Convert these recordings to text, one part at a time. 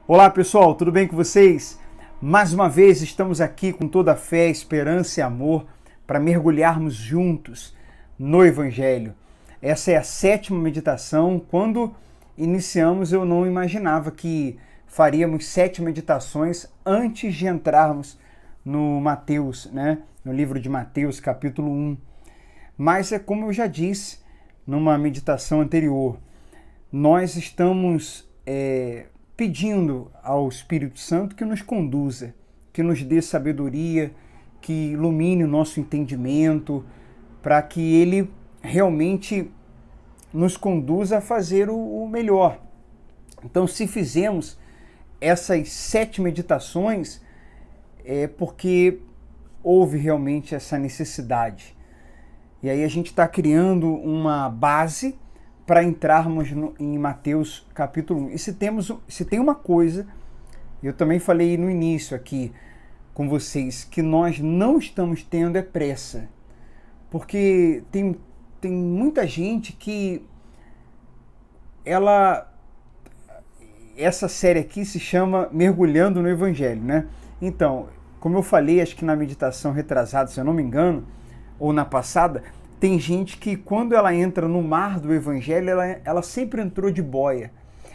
Olá pessoal, tudo bem com vocês? Mais uma vez estamos aqui com toda a fé, esperança e amor para mergulharmos juntos no Evangelho. Essa é a sétima meditação. Quando iniciamos, eu não imaginava que faríamos 7 meditações antes de entrarmos no Mateus, né? No livro de Mateus, capítulo 1. Mas é como eu já disse numa meditação anterior, nós estamos pedindo ao Espírito Santo que nos conduza, que nos dê sabedoria, que ilumine o nosso entendimento, para que ele realmente nos conduza a fazer o melhor. Então, se fizemos essas 7 meditações, é porque houve realmente essa necessidade. E aí a gente está criando uma base para entrarmos em Mateus capítulo 1. E se tem uma coisa, eu também falei no início aqui com vocês, que nós não estamos tendo é pressa. Porque tem muita gente que essa série aqui se chama Mergulhando no Evangelho, né? Então, como eu falei, acho que na meditação retrasada, se eu não me engano, ou na passada, tem gente que quando ela entra no mar do Evangelho, ela sempre entrou de boia.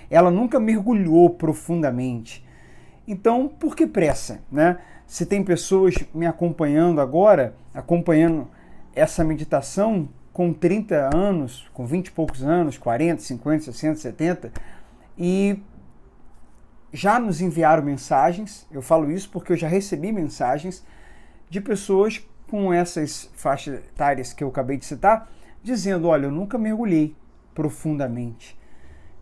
Ela nunca mergulhou profundamente. Então, por que pressa, né? Se tem pessoas me acompanhando agora, acompanhando essa meditação com 30 anos, com 20 e poucos anos, 40, 50, 60, 70, e já nos enviaram mensagens, eu falo isso porque eu já recebi mensagens de pessoas com essas faixas etárias que eu acabei de citar, dizendo, olha, eu nunca mergulhei profundamente.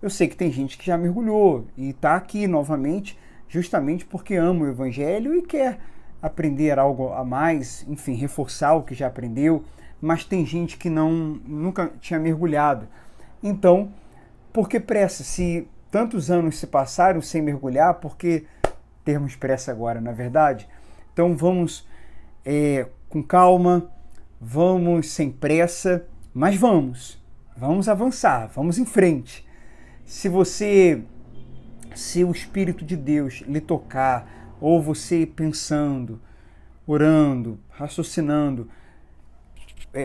Eu sei que tem gente que já mergulhou e está aqui novamente, justamente porque ama o Evangelho e quer aprender algo a mais, enfim, reforçar o que já aprendeu, mas tem gente que nunca tinha mergulhado. Então, por que pressa? Se tantos anos se passaram sem mergulhar, por que termos pressa agora, não é verdade? Então vamos com calma, vamos sem pressa, mas vamos avançar, vamos em frente. Se o Espírito de Deus lhe tocar, ou você pensando, orando, raciocinando,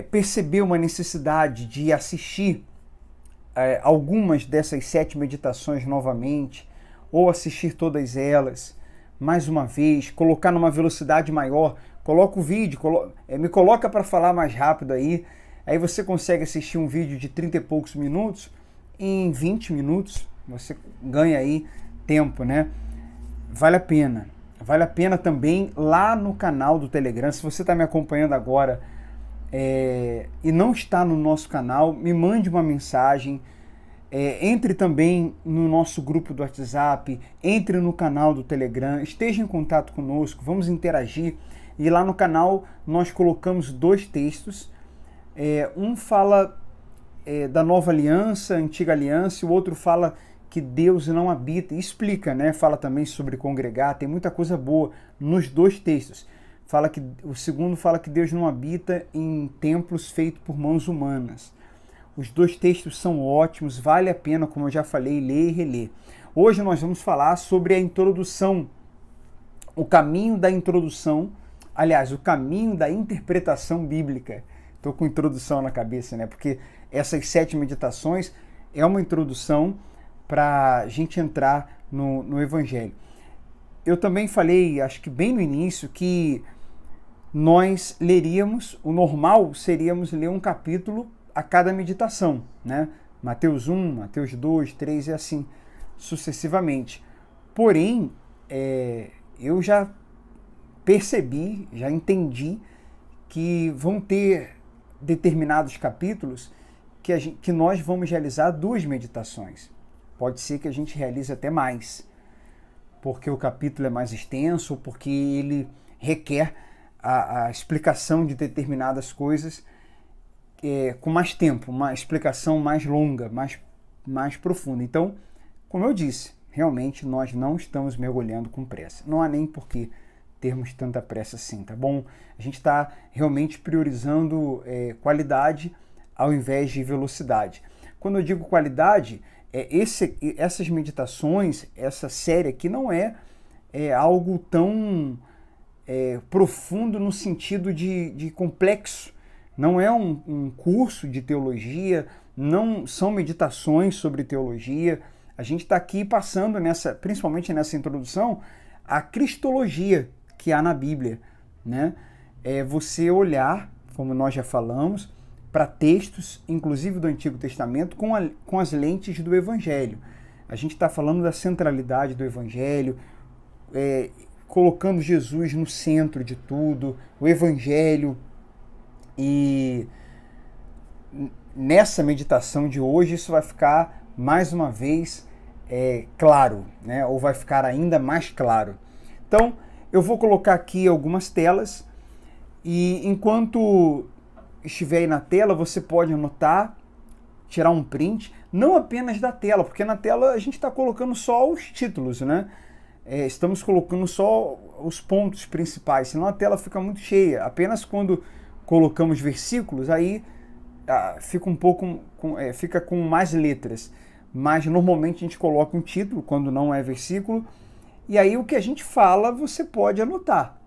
perceber uma necessidade de assistir algumas dessas 7 meditações novamente, ou assistir todas elas, mais uma vez, colocar numa velocidade maior, coloca o vídeo, me coloca para falar mais rápido aí você consegue assistir um vídeo de 30 e poucos minutos em 20 minutos, você ganha aí tempo, né? Vale a pena também lá no canal do Telegram. Se você está me acompanhando agora e não está no nosso canal, me mande uma mensagem, entre também no nosso grupo do WhatsApp, entre no canal do Telegram, esteja em contato conosco, vamos interagir. E lá no canal nós colocamos 2 textos, um fala da nova aliança, antiga aliança, e o outro fala que Deus não habita, e explica, né? Fala também sobre congregar, tem muita coisa boa nos 2 textos. O segundo fala que Deus não habita em templos feitos por mãos humanas. Os 2 textos são ótimos, vale a pena, como eu já falei, ler e reler. Hoje nós vamos falar sobre a introdução, o caminho da introdução, aliás, o caminho da interpretação bíblica. Estou com introdução na cabeça, né? Porque essas 7 meditações é uma introdução para a gente entrar no Evangelho. Eu também falei, acho que bem no início, que nós leríamos, o normal seríamos ler um capítulo a cada meditação, né? Mateus 1, Mateus 2, 3 e assim sucessivamente. Porém, eu já percebi, já entendi que vão ter determinados capítulos que nós vamos realizar 2 meditações. Pode ser que a gente realize até mais, porque o capítulo é mais extenso, porque ele requer a explicação de determinadas coisas com mais tempo, uma explicação mais longa, mais profunda. Então, como eu disse, realmente nós não estamos mergulhando com pressa. Não há nem por que termos tanta pressa assim, tá bom? A gente está realmente priorizando qualidade ao invés de velocidade. Quando eu digo qualidade, essas meditações, essa série aqui não é algo tão profundo no sentido de complexo. Não é um curso de teologia, não são meditações sobre teologia. A gente está aqui passando, principalmente nessa introdução, a cristologia que há na Bíblia, né? É você olhar, como nós já falamos, para textos, inclusive do Antigo Testamento, com as lentes do Evangelho. A gente está falando da centralidade do Evangelho, colocando Jesus no centro de tudo, o Evangelho. E nessa meditação de hoje isso vai ficar mais uma vez claro, né? Ou vai ficar ainda mais claro. Então eu vou colocar aqui algumas telas e enquanto estiver aí na tela você pode anotar, tirar um print, não apenas da tela, porque na tela a gente está colocando só os títulos, né? Estamos colocando só os pontos principais, senão a tela fica muito cheia. Apenas quando colocamos versículos, aí fica um pouco fica com mais letras. Mas normalmente a gente coloca um título quando não é versículo, e aí o que a gente fala você pode anotar.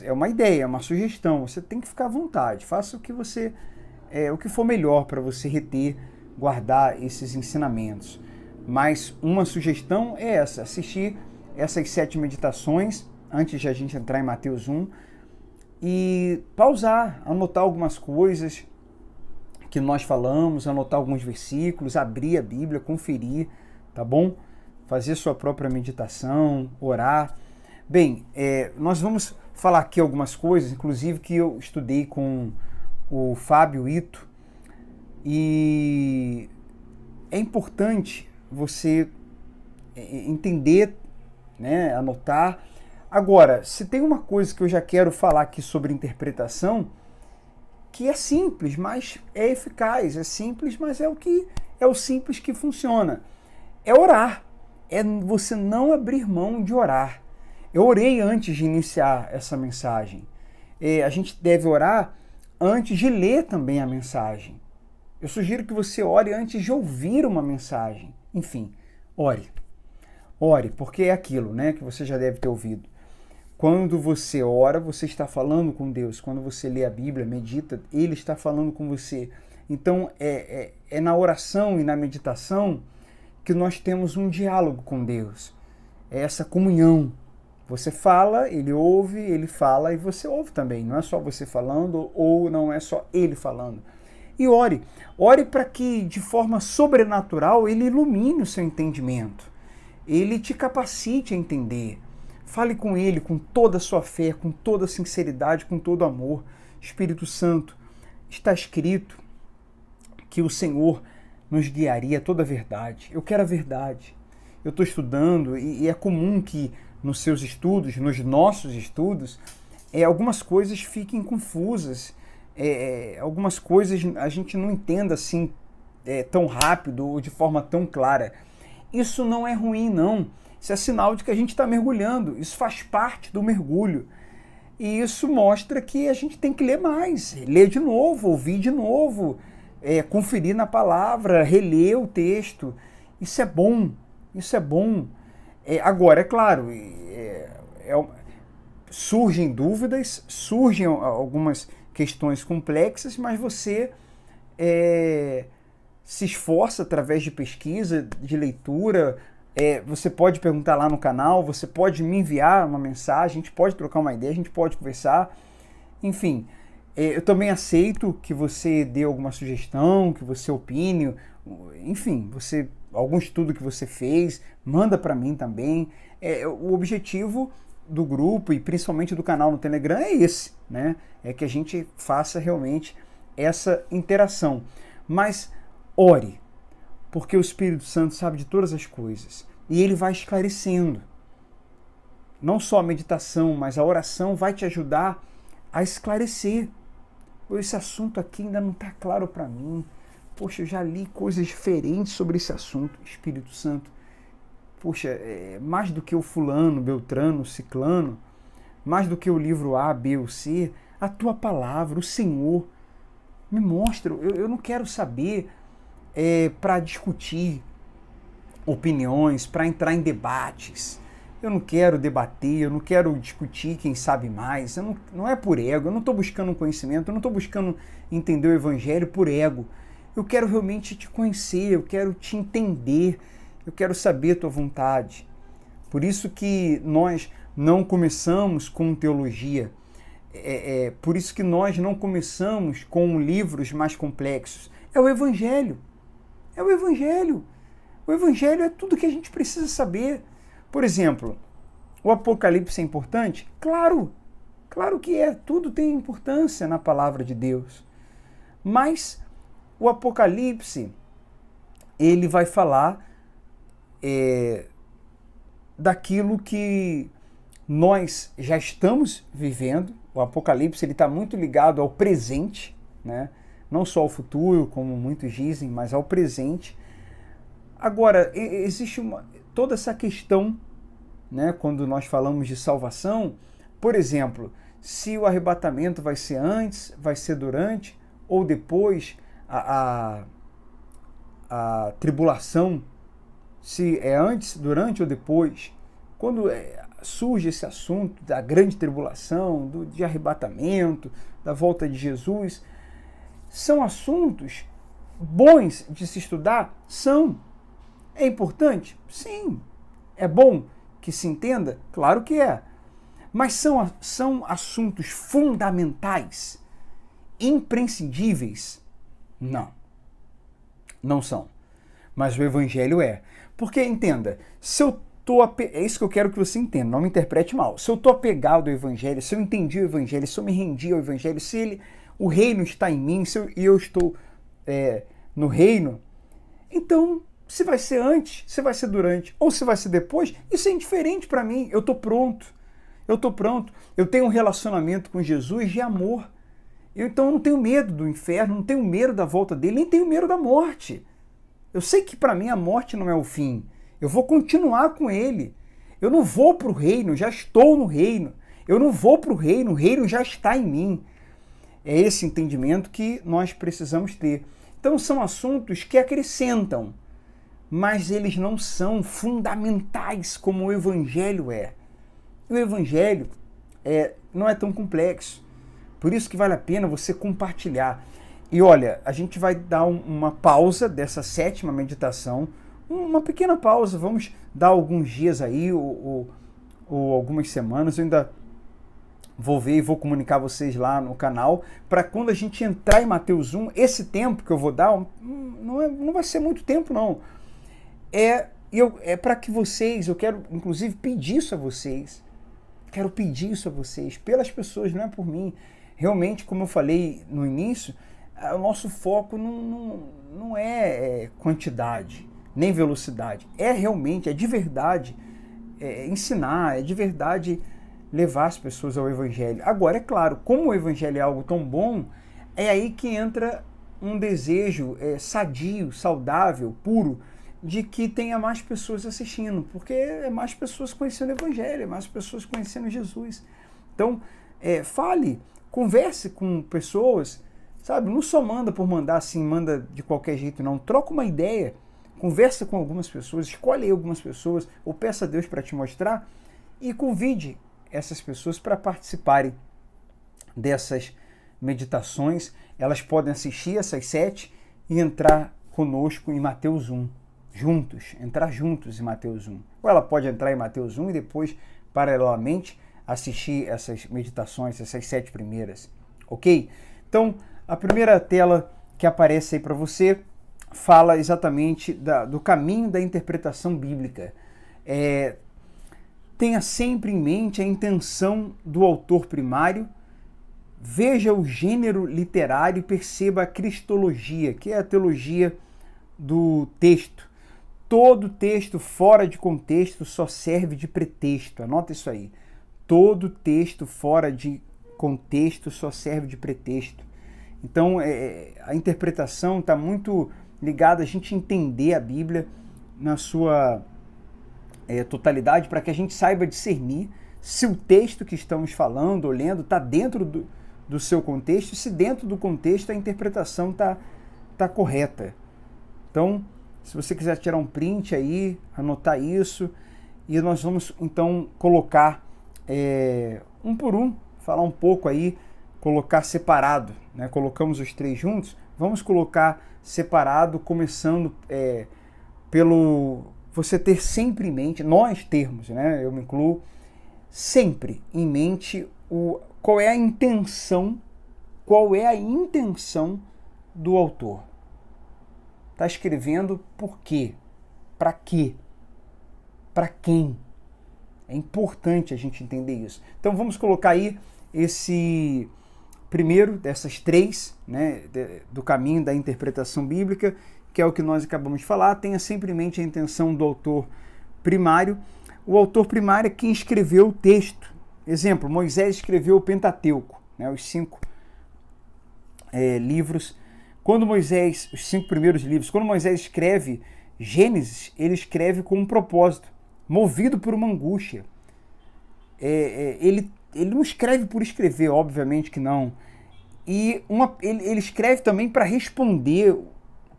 É uma ideia, é uma sugestão, você tem que ficar à vontade, faça o que o que for melhor para você reter, guardar esses ensinamentos. Mas uma sugestão é essa, assistir essas 7 meditações antes de a gente entrar em Mateus 1 e pausar, anotar algumas coisas que nós falamos, anotar alguns versículos, abrir a Bíblia, conferir, tá bom? Fazer sua própria meditação, orar. Bem, nós vamos falar aqui algumas coisas, inclusive que eu estudei com o Fábio Ito, e é importante você entender, né, anotar. Agora, se tem uma coisa que eu já quero falar aqui sobre interpretação, que é simples, mas é eficaz, é simples, mas é o simples que funciona. É orar, é você não abrir mão de orar. Eu orei antes de iniciar essa mensagem. A gente deve orar antes de ler também a mensagem. Eu sugiro que você ore antes de ouvir uma mensagem. Enfim, ore. Ore, porque é aquilo, né, que você já deve ter ouvido. Quando você ora, você está falando com Deus. Quando você lê a Bíblia, medita, Ele está falando com você. Então, é na oração e na meditação que nós temos um diálogo com Deus. É essa comunhão. Você fala, Ele ouve, Ele fala e você ouve também. Não é só você falando ou não é só Ele falando. E ore. Ore para que, de forma sobrenatural, Ele ilumine o seu entendimento. Ele te capacite a entender. Fale com Ele com toda a sua fé, com toda a sinceridade, com todo amor. Espírito Santo, está escrito que o Senhor nos guiaria a toda a verdade. Eu quero a verdade. Eu estou estudando e é comum que nos seus estudos, nos nossos estudos, algumas coisas fiquem confusas. Algumas coisas a gente não entenda assim tão rápido ou de forma tão clara. Isso não é ruim, não. Isso é sinal de que a gente está mergulhando. Isso faz parte do mergulho. E isso mostra que a gente tem que ler mais, ler de novo, ouvir de novo, conferir na palavra, reler o texto. Isso é bom, isso é bom. Agora, é claro, surgem dúvidas, surgem algumas questões complexas, mas você se esforça através de pesquisa, de leitura. Você pode perguntar lá no canal, você pode me enviar uma mensagem, a gente pode trocar uma ideia, a gente pode conversar. Enfim, eu também aceito que você dê alguma sugestão, que você opine, enfim, algum estudo que você fez, manda para mim também. O objetivo do grupo e principalmente do canal no Telegram é esse, né? É que a gente faça realmente essa interação. Mas ore, porque o Espírito Santo sabe de todas as coisas e ele vai esclarecendo. Não só a meditação, mas a oração vai te ajudar a esclarecer. Esse assunto aqui ainda não está claro para mim. Poxa, eu já li coisas diferentes sobre esse assunto. Espírito Santo, poxa, mais do que o fulano, beltrano, ciclano, mais do que o livro A, B ou C, a tua palavra, o Senhor, me mostra. Eu não quero saber para discutir opiniões, para entrar em debates. Eu não quero debater, eu não quero discutir quem sabe mais. Não é por ego, eu não estou buscando um conhecimento, eu não estou buscando entender o evangelho por ego. Eu quero realmente te conhecer, eu quero te entender, eu quero saber a tua vontade. Por isso que nós não começamos com teologia. Por isso que nós não começamos com livros mais complexos. É o evangelho. É o evangelho. O evangelho é tudo que a gente precisa saber. Por exemplo, o Apocalipse é importante? Claro, claro que é. Tudo tem importância na palavra de Deus. Mas o Apocalipse, ele vai falar daquilo que nós já estamos vivendo. O Apocalipse está muito ligado ao presente, né? Não só ao futuro, como muitos dizem, mas ao presente. Agora, existe toda essa questão, né, quando nós falamos de salvação. Por exemplo, se o arrebatamento vai ser antes, vai ser durante ou depois a tribulação, se é antes, durante ou depois. Quando surge esse assunto da grande tribulação, de arrebatamento, da volta de Jesus, são assuntos bons de se estudar? São. É importante? Sim. É bom que se entenda? Claro que é. Mas são assuntos fundamentais, imprescindíveis? Não. Não são. Mas o evangelho é. Porque, entenda, se eu é isso que eu quero que você entenda, não me interprete mal. Se eu estou apegado ao evangelho, se eu entendi o evangelho, se eu me rendi ao evangelho, se o reino está em mim, e eu estou no reino, então, se vai ser antes, se vai ser durante, ou se vai ser depois, isso é indiferente para mim. Eu estou pronto. Eu tenho um relacionamento com Jesus de amor. Então eu não tenho medo do inferno, não tenho medo da volta dele, nem tenho medo da morte. Eu sei que para mim a morte não é o fim. Eu vou continuar com ele. Eu não vou para o reino, já estou no reino. Eu não vou para o reino já está em mim. É esse entendimento que nós precisamos ter. Então são assuntos que acrescentam, mas eles não são fundamentais como o evangelho é. O evangelho não é tão complexo. Por isso que vale a pena você compartilhar. E olha, a gente vai dar uma pausa dessa 7ª meditação, uma pequena pausa, vamos dar alguns dias aí, ou algumas semanas, eu ainda vou ver e vou comunicar a vocês lá no canal, para quando a gente entrar em Mateus 1, esse tempo que eu vou dar, não vai ser muito tempo não, é para que vocês, eu quero inclusive pedir isso a vocês, pelas pessoas, não é por mim. Realmente, como eu falei no início, o nosso foco não é quantidade, nem velocidade. É de verdade ensinar, é de verdade levar as pessoas ao evangelho. Agora, é claro, como o evangelho é algo tão bom, é aí que entra um desejo sadio, saudável, puro, de que tenha mais pessoas assistindo, porque é mais pessoas conhecendo o evangelho, é mais pessoas conhecendo Jesus. Então, fale, converse com pessoas, sabe? Não só manda por mandar assim, manda de qualquer jeito, não. Troca uma ideia, conversa com algumas pessoas, escolhe aí algumas pessoas, ou peça a Deus para te mostrar, e convide essas pessoas para participarem dessas meditações. Elas podem assistir essas 7 e entrar conosco em Mateus 1, entrar juntos em Mateus 1. Ou ela pode entrar em Mateus 1 e depois, paralelamente, assistir essas meditações, essas 7 primeiras, ok? Então, a primeira tela que aparece aí para você fala exatamente do caminho da interpretação bíblica. Tenha sempre em mente a intenção do autor primário, veja o gênero literário e perceba a cristologia, que é a teologia do texto. Todo texto fora de contexto só serve de pretexto, anota isso aí. Todo texto fora de contexto só serve de pretexto. Então, a interpretação está muito ligada a gente entender a Bíblia na sua totalidade, para que a gente saiba discernir se o texto que estamos falando ou lendo está dentro do seu contexto, e se dentro do contexto a interpretação está correta. Então, se você quiser tirar um print aí, anotar isso, e nós vamos então colocar um por um, falar um pouco aí, colocar separado, né? Colocamos os três juntos, vamos colocar separado, começando pelo você ter sempre em mente, nós termos, né? Eu me incluo, sempre em mente qual é a intenção do autor. Está escrevendo por quê? Para quê? Para quem? É importante a gente entender isso. Então vamos colocar aí esse primeiro dessas três, né, do caminho da interpretação bíblica, que é o que nós acabamos de falar. Tenha sempre em mente a intenção do autor primário. O autor primário é quem escreveu o texto. Exemplo, Moisés escreveu o Pentateuco, né, os 5 livros. Os 5 primeiros livros, quando Moisés escreve Gênesis, ele escreve com um propósito, movido por uma angústia. Ele não escreve por escrever, obviamente que não. E ele escreve também para responder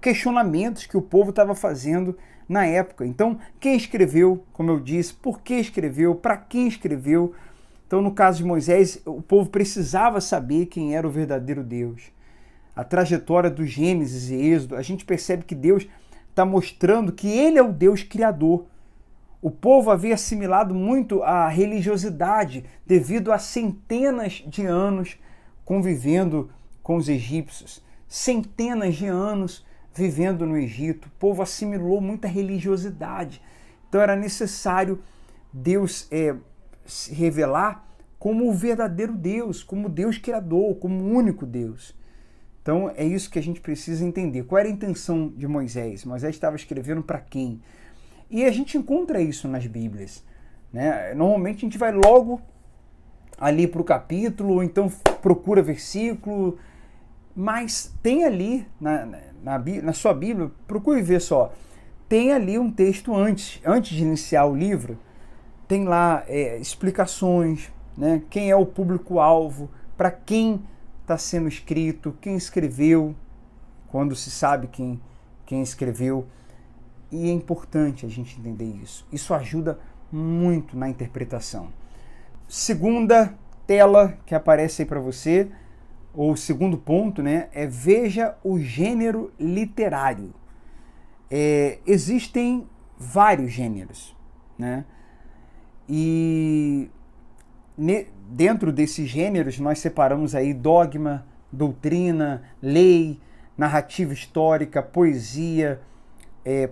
questionamentos que o povo estava fazendo na época. Então, quem escreveu, como eu disse, por que escreveu, para quem escreveu. Então, no caso de Moisés, o povo precisava saber quem era o verdadeiro Deus. A trajetória do Gênesis e Êxodo, a gente percebe que Deus está mostrando que Ele é o Deus criador. O povo havia assimilado muito a religiosidade devido a centenas de anos convivendo com os egípcios, centenas de anos vivendo no Egito. O povo assimilou muita religiosidade. Então era necessário Deus se revelar como o verdadeiro Deus, como Deus criador, como o único Deus. Então é isso que a gente precisa entender. Qual era a intenção de Moisés? Moisés estava escrevendo para quem? E a gente encontra isso nas Bíblias, né? Normalmente a gente vai logo ali para o capítulo, ou então procura versículo, mas tem ali na sua Bíblia, procure ver só, tem ali um texto antes de iniciar o livro, tem lá explicações, né? Quem é o público-alvo, para quem está sendo escrito, quem escreveu, quando se sabe quem escreveu. E é importante a gente entender isso. Isso ajuda muito na interpretação. Segunda tela que aparece aí para você, ou segundo ponto, né, veja o gênero literário. Existem vários gêneros, né? E dentro desses gêneros nós separamos aí dogma, doutrina, lei, narrativa histórica, poesia,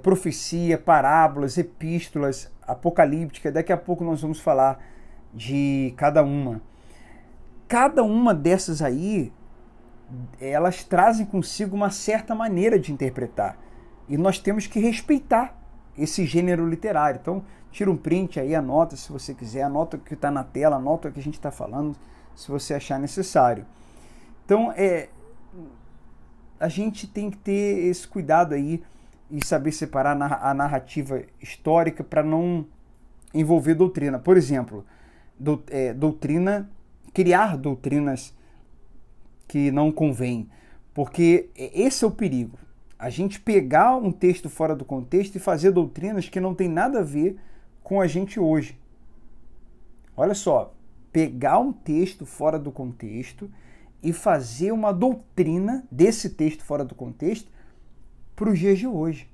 profecia, parábolas, epístolas, apocalíptica. Daqui a pouco nós vamos falar de cada uma. Cada uma dessas aí, elas trazem consigo uma certa maneira de interpretar. E nós temos que respeitar esse gênero literário. Então, tira um print aí, anota se você quiser, anota o que está na tela, anota o que a gente está falando, se você achar necessário. Então, a gente tem que ter esse cuidado aí e saber separar a narrativa histórica para não envolver doutrina. Por exemplo, criar doutrinas que não convém, porque esse é o perigo. A gente pegar um texto fora do contexto e fazer doutrinas que não tem nada a ver com a gente hoje. Olha só, pegar um texto fora do contexto e fazer uma doutrina desse texto fora do contexto para os dias de hoje.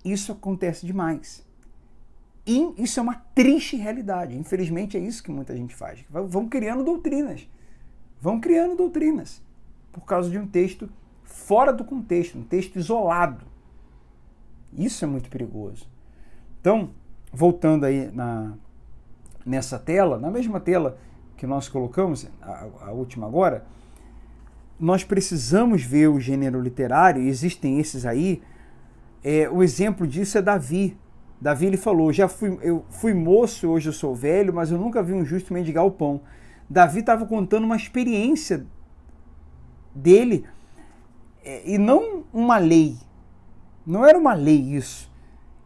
Isso acontece demais. E isso é uma triste realidade. Infelizmente é isso que muita gente faz. Vão criando doutrinas. Por causa de um texto fora do contexto, um texto isolado. Isso é muito perigoso. Então, voltando aí nessa tela, na mesma tela que nós colocamos, a última agora, nós precisamos ver o gênero literário, e existem esses aí. O exemplo disso é Davi. Davi, ele falou, eu fui moço, hoje eu sou velho, mas eu nunca vi um justo mendigar o pão. Davi estava contando uma experiência dele, e não uma lei. Não era uma lei isso.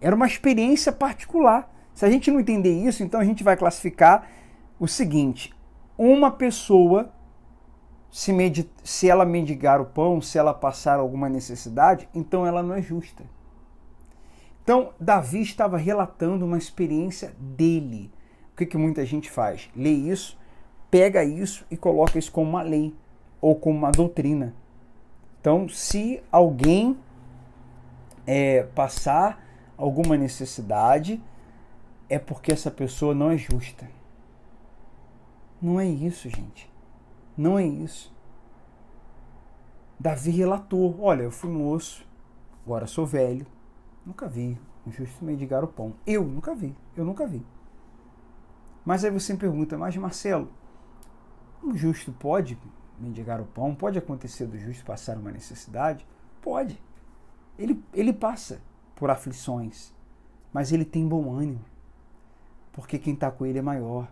Era uma experiência particular. Se a gente não entender isso, então a gente vai classificar o seguinte: uma pessoa, se ela mendigar o pão, se ela passar alguma necessidade, então ela não é justa. Então, Davi estava relatando uma experiência dele. O que muita gente faz? Lê isso, pega isso e coloca isso como uma lei ou como uma doutrina. Então, se alguém passar alguma necessidade, é porque essa pessoa não é justa. Não é isso, gente. Não é isso. Davi relatou: olha, eu fui moço, agora sou velho, nunca vi um justo mendigar o pão. Eu nunca vi. Mas aí você me pergunta: mas Marcelo, um justo pode mendigar o pão? Pode acontecer do justo passar uma necessidade? Pode. Ele passa por aflições, mas ele tem bom ânimo, porque quem está com ele é maior.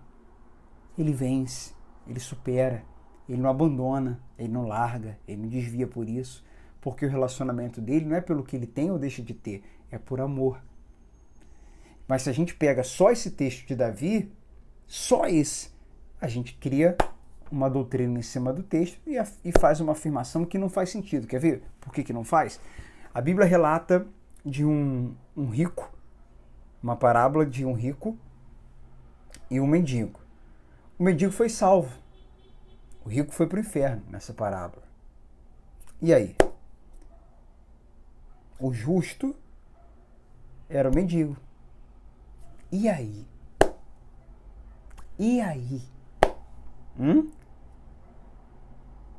Ele vence, ele supera, ele não abandona, ele não larga, ele não desvia por isso, porque o relacionamento dele não é pelo que ele tem ou deixa de ter, é por amor. Mas se a gente pega só esse texto de Davi, só esse, a gente cria uma doutrina em cima do texto e faz uma afirmação que não faz sentido. Quer ver por que não faz? A Bíblia relata de um rico, uma parábola de um rico e um mendigo. O mendigo foi salvo. O rico foi para o inferno nessa parábola. E aí? O justo era o mendigo. E aí? E aí?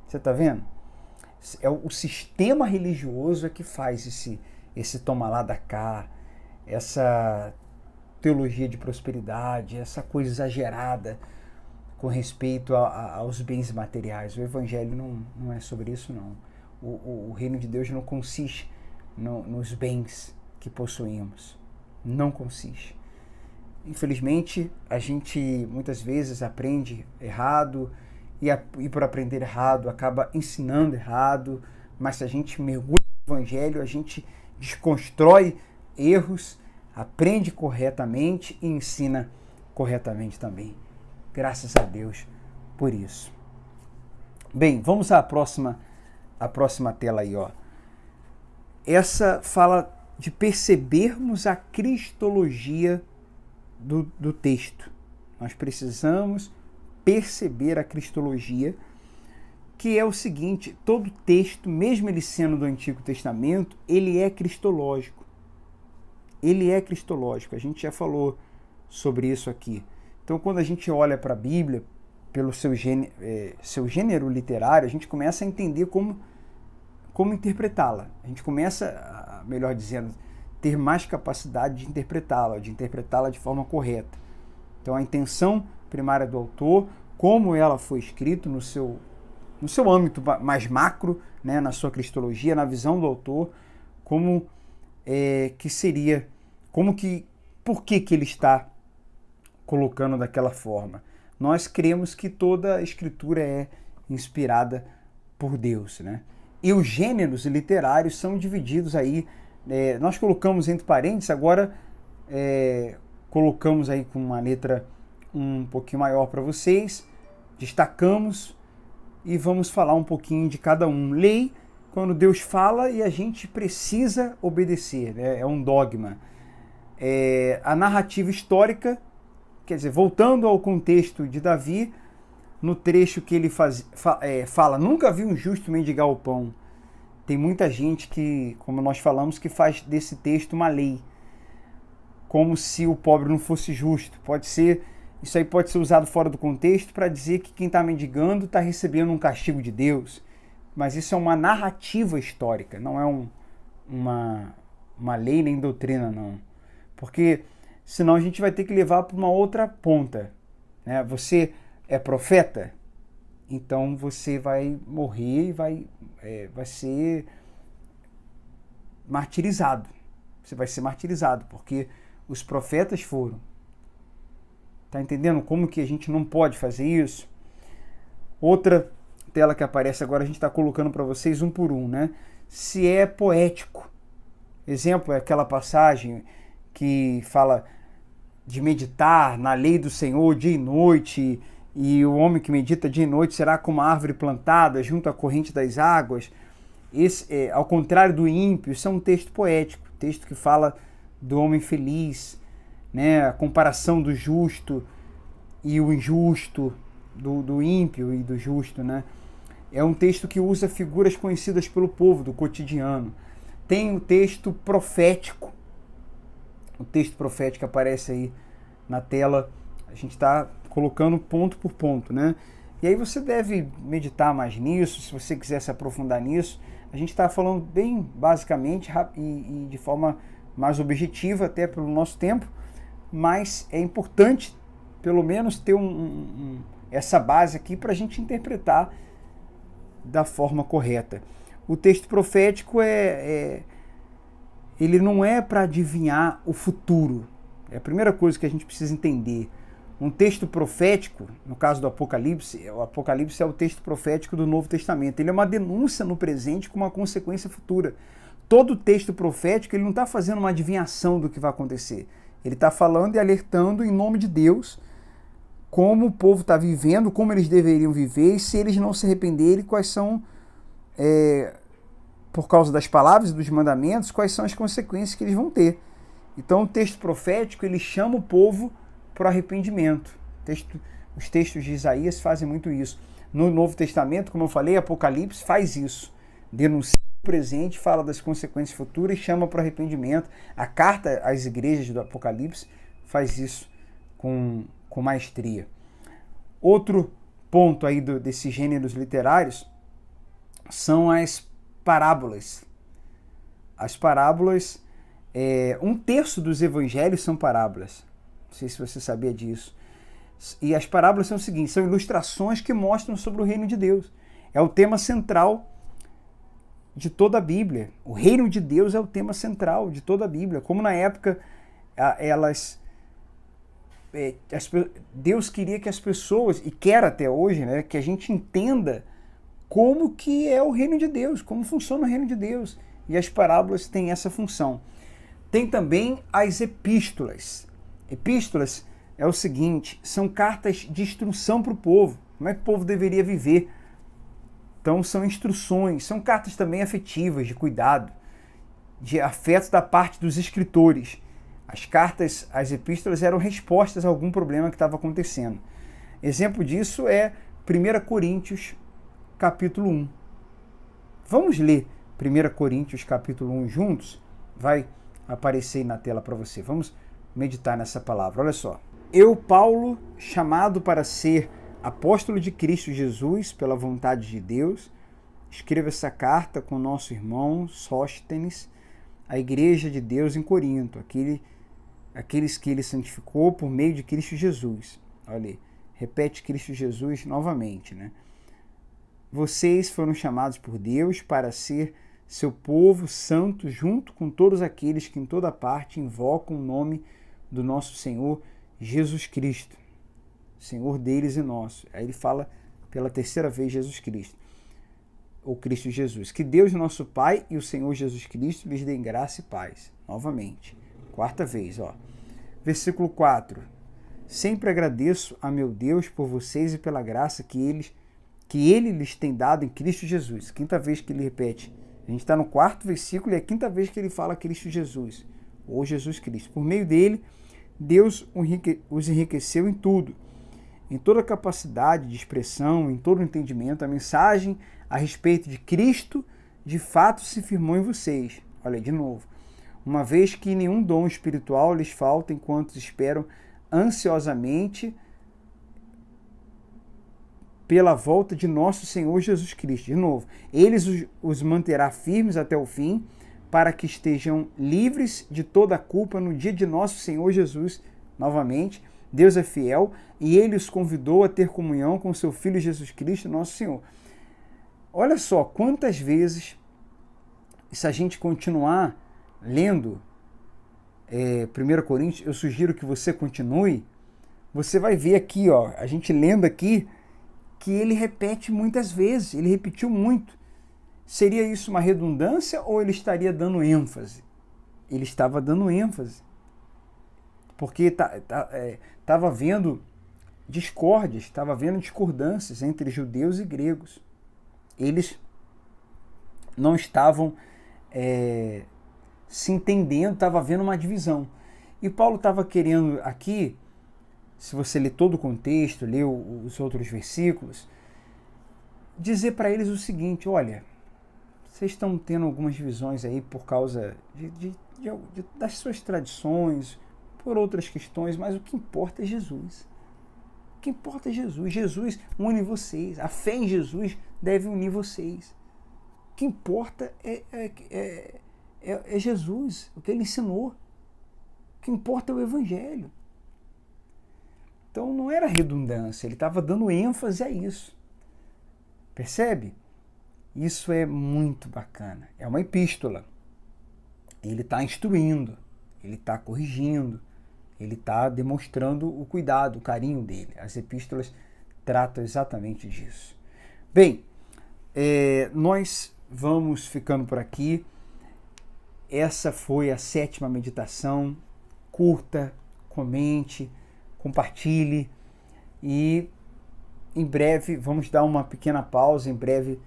Você está vendo? É o sistema religioso que faz esse toma lá da cá, essa teologia de prosperidade, essa coisa exagerada com respeito aos bens materiais. O evangelho não é sobre isso, não. O reino de Deus não consiste nos bens que possuímos. Não consiste. Infelizmente, a gente muitas vezes aprende errado e por aprender errado acaba ensinando errado, mas se a gente mergulha no evangelho, a gente desconstrói erros, aprende corretamente e ensina corretamente também. Graças a Deus por isso. Bem, vamos à próxima tela aí, ó. Essa fala de percebermos a cristologia do texto. Nós precisamos perceber a cristologia, que é o seguinte: todo texto, mesmo ele sendo do Antigo Testamento, ele é cristológico. Ele é cristológico. A gente já falou sobre isso aqui. Então, quando a gente olha para a Bíblia, pelo seu gênero literário, a gente começa a entender como interpretá-la. A gente começa, melhor dizendo, ter mais capacidade de interpretá-la de forma correta. Então, a intenção primária do autor, como ela foi escrita no seu âmbito mais macro, né, na sua cristologia, na visão do autor, por que ele está colocando daquela forma. Nós cremos que toda a escritura é inspirada por Deus, né? E os gêneros literários são divididos aí, nós colocamos entre parênteses, agora colocamos aí com uma letra um pouquinho maior para vocês, destacamos e vamos falar um pouquinho de cada um. Lei, quando Deus fala e a gente precisa obedecer, né? É um dogma. A narrativa histórica, quer dizer, voltando ao contexto de Davi, no trecho que ele fala, nunca vi um justo mendigar o pão. Tem muita gente que, como nós falamos, que faz desse texto uma lei, como se o pobre não fosse justo. Isso aí pode ser usado fora do contexto para dizer que quem está mendigando está recebendo um castigo de Deus. Mas isso é uma narrativa histórica, não é uma lei nem doutrina, não. Porque senão a gente vai ter que levar para uma outra ponta, né? Você é profeta? Então você vai morrer e vai ser martirizado. Você vai ser martirizado, porque os profetas foram. Tá entendendo como que a gente não pode fazer isso? Outra tela que aparece agora, a gente está colocando para vocês um por um, né? Se é poético. Exemplo é aquela passagem que fala de meditar na lei do Senhor dia e noite, e o homem que medita dia e noite será como uma árvore plantada junto à corrente das águas. Ao contrário do ímpio, isso é um texto poético, texto que fala do homem feliz, né? A comparação do justo e o injusto, do ímpio e do justo, né? É um texto que usa figuras conhecidas pelo povo, do cotidiano. Tem o texto profético. O texto profético aparece aí na tela. A gente está colocando ponto por ponto, né? E aí você deve meditar mais nisso, se você quiser se aprofundar nisso. A gente está falando bem basicamente e de forma mais objetiva, até pelo nosso tempo, mas é importante, pelo menos, ter essa base aqui para a gente interpretar da forma correta. O texto profético ele não é para adivinhar o futuro. É a primeira coisa que a gente precisa entender. Um texto profético, no caso do Apocalipse, o Apocalipse é o texto profético do Novo Testamento. Ele é uma denúncia no presente com uma consequência futura. Todo texto profético, ele não está fazendo uma adivinhação do que vai acontecer. Ele está falando e alertando em nome de Deus como o povo está vivendo, como eles deveriam viver, e se eles não se arrependerem, quais são, por causa das palavras e dos mandamentos, quais são as consequências que eles vão ter. Então o texto profético, ele chama o povo para o arrependimento. Os textos de Isaías fazem muito isso. No Novo Testamento, como eu falei, Apocalipse faz isso. Denuncia o presente, fala das consequências futuras e chama para o arrependimento. A carta às igrejas do Apocalipse faz isso com maestria. Outro ponto aí desses gêneros literários são as parábolas. As parábolas, um terço dos evangelhos são parábolas. Não sei se você sabia disso. E as parábolas são o seguinte, são ilustrações que mostram sobre o reino de Deus. É o tema central de toda a Bíblia. O reino de Deus é o tema central de toda a Bíblia. Como na época Deus queria que as pessoas, e quer até hoje, né, que a gente entenda como que é o reino de Deus, como funciona o reino de Deus. E as parábolas têm essa função. Tem também as epístolas. Epístolas é o seguinte, são cartas de instrução para o povo, como é que o povo deveria viver. Então são instruções, são cartas também afetivas, de cuidado, de afeto da parte dos escritores. As cartas, as epístolas eram respostas a algum problema que estava acontecendo. Exemplo disso é 1 Coríntios, capítulo 1. Vamos ler 1 Coríntios, capítulo 1 juntos? Vai aparecer aí na tela para você. Vamos meditar nessa palavra. Olha só. Eu, Paulo, chamado para ser apóstolo de Cristo Jesus, pela vontade de Deus, escrevo essa carta com nosso irmão Sóstenes, à igreja de Deus em Corinto, aqueles que ele santificou por meio de Cristo Jesus. Olha aí, repete Cristo Jesus novamente, né? Vocês foram chamados por Deus para ser seu povo santo, junto com todos aqueles que em toda parte invocam o nome do nosso Senhor Jesus Cristo, Senhor deles e nosso. Aí ele fala pela terceira vez Jesus Cristo, ou Cristo Jesus. Que Deus, nosso Pai, e o Senhor Jesus Cristo lhes dêem graça e paz. Novamente, quarta vez, ó. Versículo 4. Sempre agradeço a meu Deus por vocês e pela graça que Ele lhes tem dado em Cristo Jesus. Quinta vez que ele repete. A gente está no quarto versículo e é a quinta vez que ele fala Cristo Jesus, ou Jesus Cristo. Por meio dele, Deus os enriqueceu em tudo, em toda capacidade de expressão, em todo entendimento. A mensagem a respeito de Cristo, de fato, se firmou em vocês. Olha, de novo. Uma vez que nenhum dom espiritual lhes falta enquanto esperam ansiosamente pela volta de nosso Senhor Jesus Cristo. De novo, ele os manterá firmes até o fim, para que estejam livres de toda a culpa no dia de nosso Senhor Jesus. Novamente, Deus é fiel e ele os convidou a ter comunhão com seu Filho Jesus Cristo, nosso Senhor. Olha só quantas vezes, se a gente continuar lendo 1 Coríntios, eu sugiro que você continue, você vai ver aqui, ó, a gente lendo aqui, que ele repete muitas vezes, ele repetiu muito. Seria isso uma redundância ou ele estaria dando ênfase? Ele estava dando ênfase, porque estava havendo discórdias, estava havendo discordâncias entre judeus e gregos. Eles não estavam se entendendo, estava havendo uma divisão. E Paulo estava querendo aqui, se você ler todo o contexto, ler os outros versículos, dizer para eles o seguinte: olha, vocês estão tendo algumas divisões aí por causa das suas tradições, por outras questões, mas o que importa é Jesus. O que importa é Jesus. Jesus une vocês. A fé em Jesus deve unir vocês. O que importa é Jesus, o que ele ensinou. O que importa é o Evangelho. Então não era redundância, ele estava dando ênfase a isso. Percebe? Isso é muito bacana. É uma epístola. Ele está instruindo, ele está corrigindo, ele está demonstrando o cuidado, o carinho dele. As epístolas tratam exatamente disso. Bem, nós vamos ficando por aqui. Essa foi a 7ª meditação. Curta, comente, compartilhe e em breve vamos dar uma pequena pausa. Em breve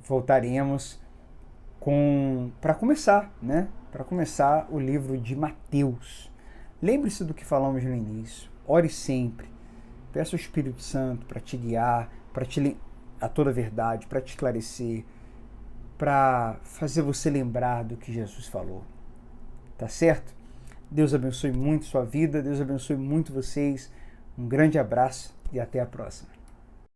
voltaremos para começar, né? Para começar o livro de Mateus. Lembre-se do que falamos no início. Ore sempre. Peça ao Espírito Santo para te guiar, para te a toda a verdade, para te esclarecer, para fazer você lembrar do que Jesus falou. Tá certo? Deus abençoe muito sua vida, Deus abençoe muito vocês. Um grande abraço e até a próxima.